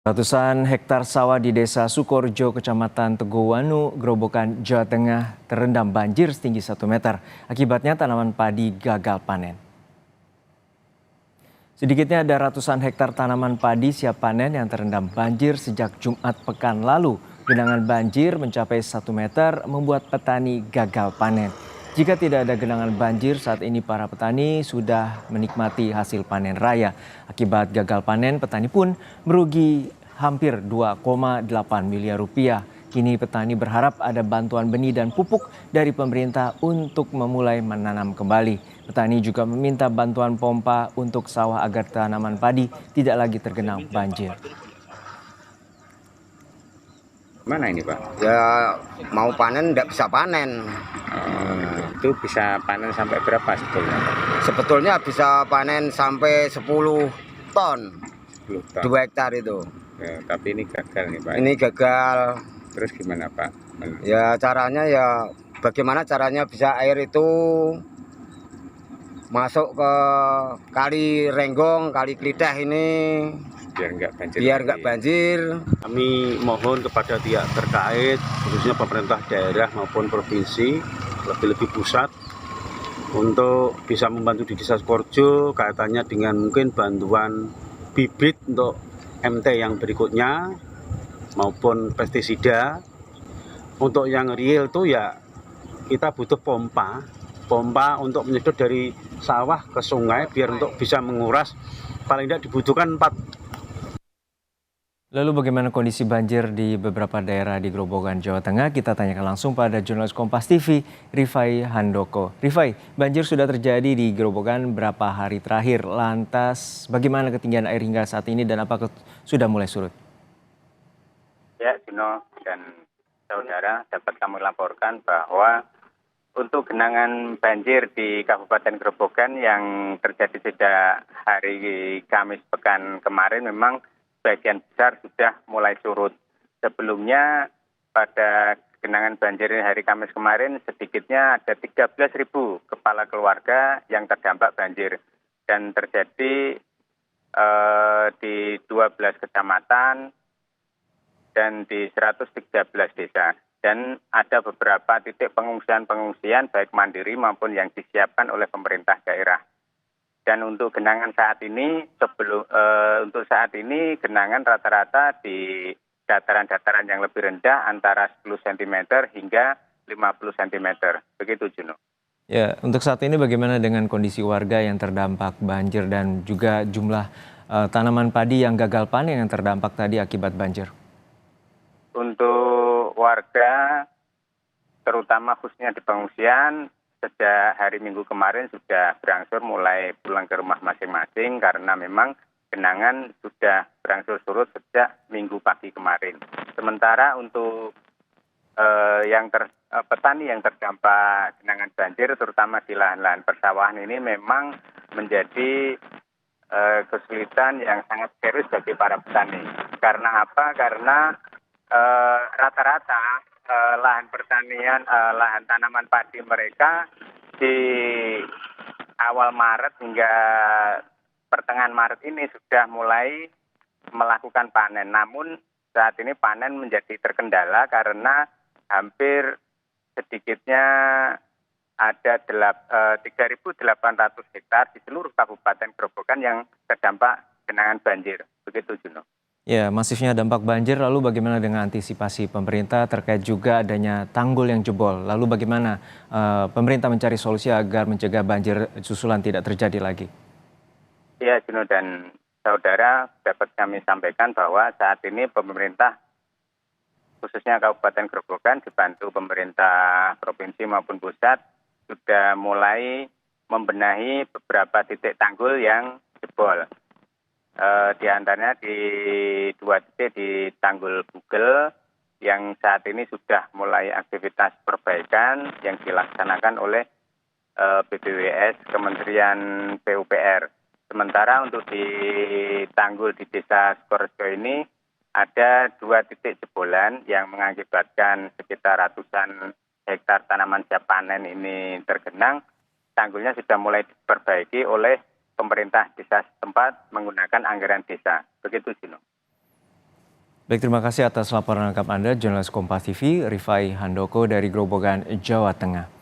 Ratusan hektar sawah di Desa Sukorjo, Kecamatan Tegowanu, Grobogan, Jawa Tengah terendam banjir setinggi 1 meter. Akibatnya tanaman padi gagal panen. Sedikitnya ada ratusan hektar tanaman padi siap panen yang terendam banjir sejak Jumat pekan lalu. Genangan banjir mencapai 1 meter membuat petani gagal panen. Jika tidak ada genangan banjir, saat ini para petani sudah menikmati hasil panen raya. Akibat gagal panen, petani pun merugi hampir 2,8 miliar rupiah. Kini petani berharap ada bantuan benih dan pupuk dari pemerintah untuk memulai menanam kembali. Petani juga meminta bantuan pompa untuk sawah agar tanaman padi tidak lagi tergenang banjir. Mana ini Pak? Ya mau panen tidak bisa panen. Itu bisa panen sampai berapa sebetulnya? Sebetulnya bisa panen sampai 10 ton, 10 ton. 2 hektar itu. Ya, tapi ini gagal nih Pak. Ini gagal. Terus gimana Pak? Ya caranya ya bagaimana caranya bisa air itu masuk ke kali Renggong, kali Kliteh ini biar nggak banjir. Kami mohon kepada pihak terkait, khususnya pemerintah daerah maupun provinsi, lebih-lebih pusat, untuk bisa membantu di Desa Sukorjo, kaitannya dengan mungkin bantuan bibit untuk MT yang berikutnya, maupun pestisida. Untuk yang real itu ya kita butuh pompa untuk menyedot dari sawah ke sungai, biar untuk bisa menguras, paling tidak dibutuhkan 4. Lalu bagaimana kondisi banjir di beberapa daerah di Grobogan, Jawa Tengah? Kita tanyakan langsung pada jurnalis Kompas TV, Rifai Handoko. Rifai, banjir sudah terjadi di Grobogan berapa hari terakhir. Lantas bagaimana ketinggian air hingga saat ini dan apakah sudah mulai surut? Ya, Juno dan saudara, dapat kami laporkan bahwa untuk genangan banjir di Kabupaten Grobogan yang terjadi sejak hari Kamis pekan kemarin memang sebagian besar sudah mulai surut. Sebelumnya pada genangan banjir hari Kamis kemarin sedikitnya ada 13.000 kepala keluarga yang terdampak banjir dan terjadi di 12 kecamatan dan di 113 desa. Dan ada beberapa titik pengungsian baik mandiri maupun yang disiapkan oleh pemerintah daerah. Dan untuk genangan saat ini, untuk saat ini genangan rata-rata di dataran-dataran yang lebih rendah antara 10 cm hingga 50 cm. Begitu, Juno. Ya, untuk saat ini bagaimana dengan kondisi warga yang terdampak banjir dan juga jumlah tanaman padi yang gagal panen yang terdampak tadi akibat banjir? Untuk warga, terutama khususnya di pengungsian, sejak hari Minggu kemarin sudah berangsur mulai pulang ke rumah masing-masing karena memang genangan sudah berangsur surut sejak Minggu pagi kemarin. Sementara untuk petani yang terdampak genangan banjir, terutama di lahan-lahan persawahan ini memang menjadi kesulitan yang sangat serius bagi para petani. Karena apa? Karena rata-rata lahan pertanian, lahan tanaman padi mereka di awal Maret hingga pertengahan Maret ini sudah mulai melakukan panen. Namun saat ini panen menjadi terkendala karena hampir sedikitnya ada 3.800 hektar di seluruh Kabupaten Grobogan yang terdampak genangan banjir. Begitu, Juno. Ya, masifnya dampak banjir, lalu bagaimana dengan antisipasi pemerintah terkait juga adanya tanggul yang jebol? Lalu bagaimana pemerintah mencari solusi agar mencegah banjir susulan tidak terjadi lagi? Ya, Juno dan saudara, dapat kami sampaikan bahwa saat ini pemerintah, khususnya Kabupaten Grobogan, dibantu pemerintah provinsi maupun pusat, sudah mulai membenahi beberapa titik tanggul yang jebol. Di antaranya di 2 titik di Tanggul Bugel yang saat ini sudah mulai aktivitas perbaikan yang dilaksanakan oleh BPWS Kementerian PUPR. Sementara untuk di tanggul di Desa Sukorjo ini ada 2 titik jebolan yang mengakibatkan sekitar ratusan hektar tanaman siap panen ini tergenang. Tanggulnya sudah mulai diperbaiki oleh pemerintah desa setempat menggunakan anggaran desa. Begitu, Juno. Baik, terima kasih atas laporan lengkap Anda, jurnalis Kompas TV, Rifai Handoko dari Grobogan, Jawa Tengah.